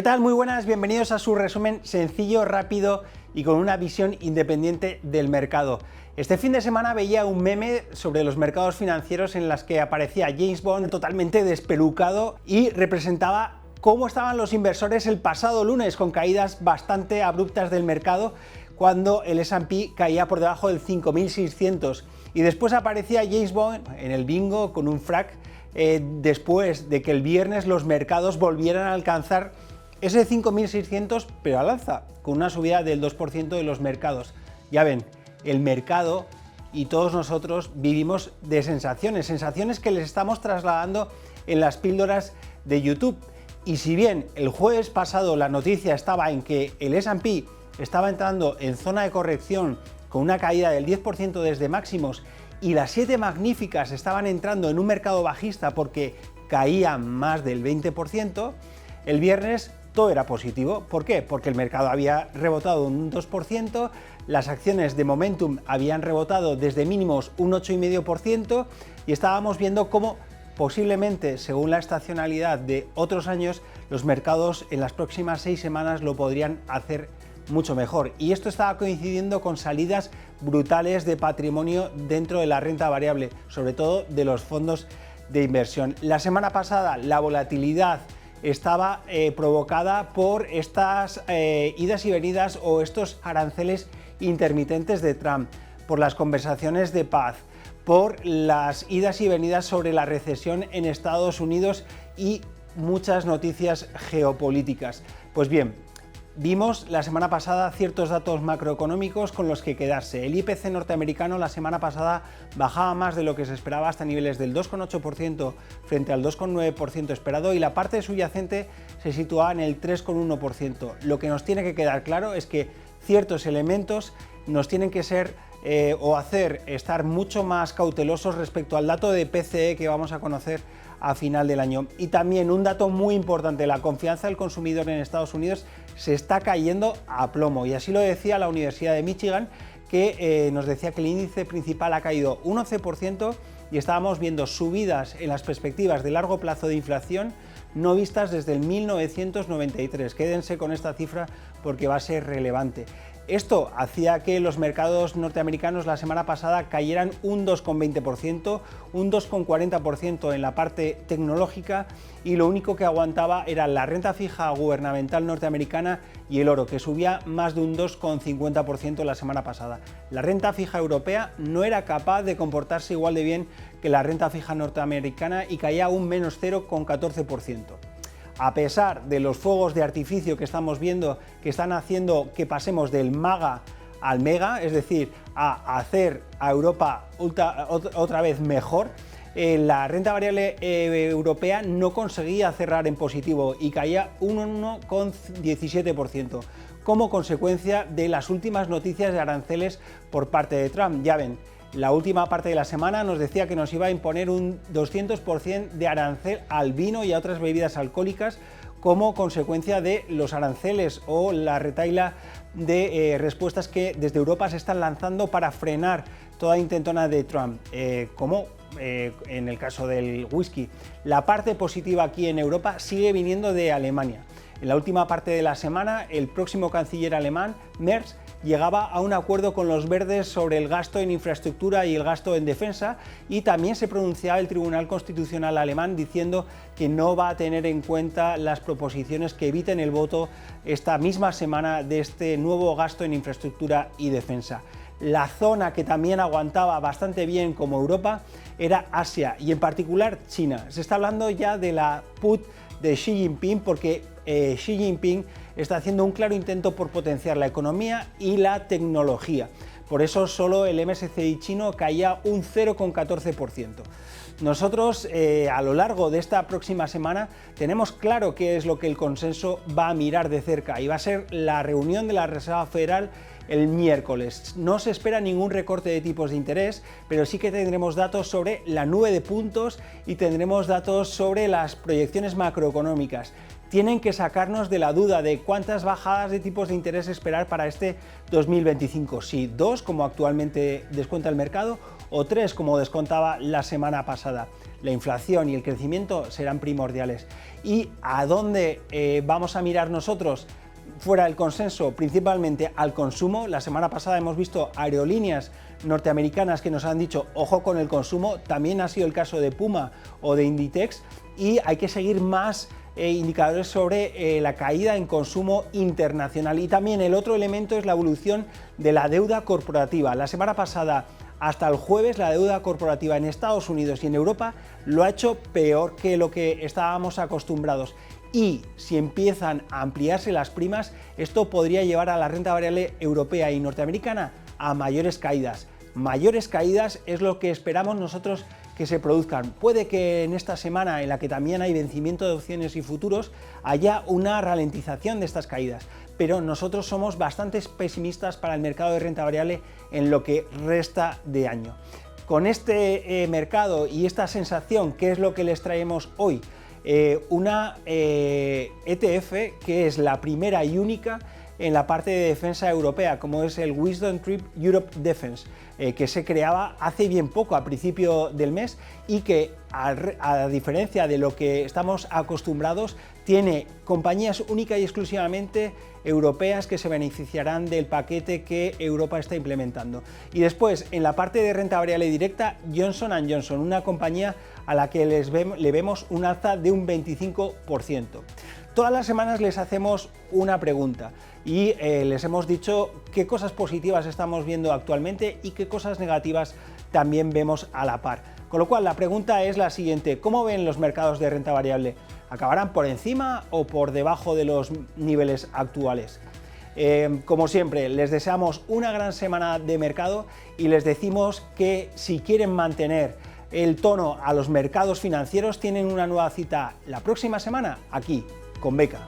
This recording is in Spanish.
¿Qué tal? Muy buenas, bienvenidos a su resumen sencillo, rápido y con una visión independiente del mercado. Este fin de semana veía un meme sobre los mercados financieros en las que aparecía James Bond totalmente despelucado y representaba cómo estaban los inversores el pasado lunes con caídas bastante abruptas del mercado cuando el S&P caía por debajo del 5.600 y después aparecía James Bond en el bingo con un frac después de que el viernes los mercados volvieran a alcanzar ese 5.600 pero al alza, con una subida del 2% de los mercados. Ya ven, el mercado y todos nosotros vivimos de sensaciones que les estamos trasladando en las píldoras de YouTube. Y si bien el jueves pasado la noticia estaba en que el S&P estaba entrando en zona de corrección con una caída del 10% desde máximos y las 7 magníficas estaban entrando en un mercado bajista porque caían más del 20%, el viernes todo era positivo. ¿Por qué? Porque el mercado había rebotado un 2%, las acciones de Momentum habían rebotado desde mínimos un 8,5% y estábamos viendo cómo posiblemente, según la estacionalidad de otros años, los mercados en las próximas 6 semanas lo podrían hacer mucho mejor. Y esto estaba coincidiendo con salidas brutales de patrimonio dentro de la renta variable, sobre todo de los fondos de inversión. La semana pasada la volatilidad estaba provocada por estas idas y venidas o estos aranceles intermitentes de Trump, por las conversaciones de paz, por las idas y venidas sobre la recesión en Estados Unidos y muchas noticias geopolíticas. Pues bien, vimos la semana pasada ciertos datos macroeconómicos con los que quedarse. El IPC norteamericano la semana pasada bajaba más de lo que se esperaba hasta niveles del 2,8% frente al 2,9% esperado y la parte subyacente se situaba en el 3,1%. Lo que nos tiene que quedar claro es que ciertos elementos nos tienen que ser o hacer estar mucho más cautelosos respecto al dato de PCE que vamos a conocer a final del año. Y también un dato muy importante, la confianza del consumidor en Estados Unidos se está cayendo a plomo y así lo decía la Universidad de Michigan, que nos decía que el índice principal ha caído un 11% y estábamos viendo subidas en las perspectivas de largo plazo de inflación no vistas desde el 1993. Quédense con esta cifra porque va a ser relevante. Esto hacía que los mercados norteamericanos la semana pasada cayeran un 2,20%, un 2,40% en la parte tecnológica y lo único que aguantaba era la renta fija gubernamental norteamericana y el oro, que subía más de un 2,50% la semana pasada. La renta fija europea no era capaz de comportarse igual de bien que la renta fija norteamericana y caía un menos 0,14%. A pesar de los fuegos de artificio que estamos viendo que están haciendo que pasemos del MAGA al MEGA, es decir, a hacer a Europa otra vez mejor, la renta variable europea no conseguía cerrar en positivo y caía un 1,17% como consecuencia de las últimas noticias de aranceles por parte de Trump. Ya ven, la última parte de la semana nos decía que nos iba a imponer un 200% de arancel al vino y a otras bebidas alcohólicas como consecuencia de los aranceles o la retahíla de respuestas que desde Europa se están lanzando para frenar toda intentona de Trump, como en el caso del whisky. La parte positiva aquí en Europa sigue viniendo de Alemania. En la última parte de la semana, el próximo canciller alemán, Merz, llegaba a un acuerdo con los verdes sobre el gasto en infraestructura y el gasto en defensa y también se pronunciaba el Tribunal Constitucional alemán diciendo que no va a tener en cuenta las proposiciones que eviten el voto esta misma semana de este nuevo gasto en infraestructura y defensa. La zona que también aguantaba bastante bien como Europa era Asia y en particular China. Se está hablando ya de la put de Xi Jinping porque Xi Jinping está haciendo un claro intento por potenciar la economía y la tecnología. Por eso solo el MSCI chino caía un 0,14%. Nosotros a lo largo de esta próxima semana tenemos claro qué es lo que el consenso va a mirar de cerca y va a ser la reunión de la Reserva Federal el miércoles. No se espera ningún recorte de tipos de interés, pero sí que tendremos datos sobre la nube de puntos y tendremos datos sobre las proyecciones macroeconómicas. Tienen que sacarnos de la duda de cuántas bajadas de tipos de interés esperar para este 2025, si 2, como actualmente descuenta el mercado, o 3, como descontaba la semana pasada. La inflación y el crecimiento serán primordiales. ¿Y a dónde vamos a mirar nosotros? Fuera del consenso, principalmente al consumo. La semana pasada hemos visto aerolíneas norteamericanas que nos han dicho ojo con el consumo, también ha sido el caso de Puma o de Inditex, y hay que seguir más indicadores sobre la caída en consumo internacional. Y también el otro elemento es la evolución de la deuda corporativa. La semana pasada hasta el jueves la deuda corporativa en Estados Unidos y en Europa lo ha hecho peor que lo que estábamos acostumbrados. Y si empiezan a ampliarse las primas, esto podría llevar a la renta variable europea y norteamericana a mayores caídas. Mayores caídas es lo que esperamos nosotros que se produzcan. Puede que en esta semana, en la que también hay vencimiento de opciones y futuros, haya una ralentización de estas caídas, pero nosotros somos bastante pesimistas para el mercado de renta variable en lo que resta de año. Con este mercado y esta sensación, ¿qué es lo que les traemos hoy? Una ETF que es la primera y única en la parte de defensa europea, como es el WisdomTree Europe Defense, que se creaba hace bien poco, a principio del mes, y que, a diferencia de lo que estamos acostumbrados, tiene compañías única y exclusivamente europeas que se beneficiarán del paquete que Europa está implementando. Y después, en la parte de renta variable directa, Johnson & Johnson, una compañía a la que le vemos un alza de un 25%. Todas las semanas les hacemos una pregunta y les hemos dicho qué cosas positivas estamos viendo actualmente y qué cosas negativas también vemos a la par. Con lo cual, la pregunta es la siguiente: ¿cómo ven los mercados de renta variable? ¿Acabarán por encima o por debajo de los niveles actuales? Como siempre, les deseamos una gran semana de mercado y les decimos que si quieren mantener el tono a los mercados financieros, tienen una nueva cita la próxima semana aquí con Beca.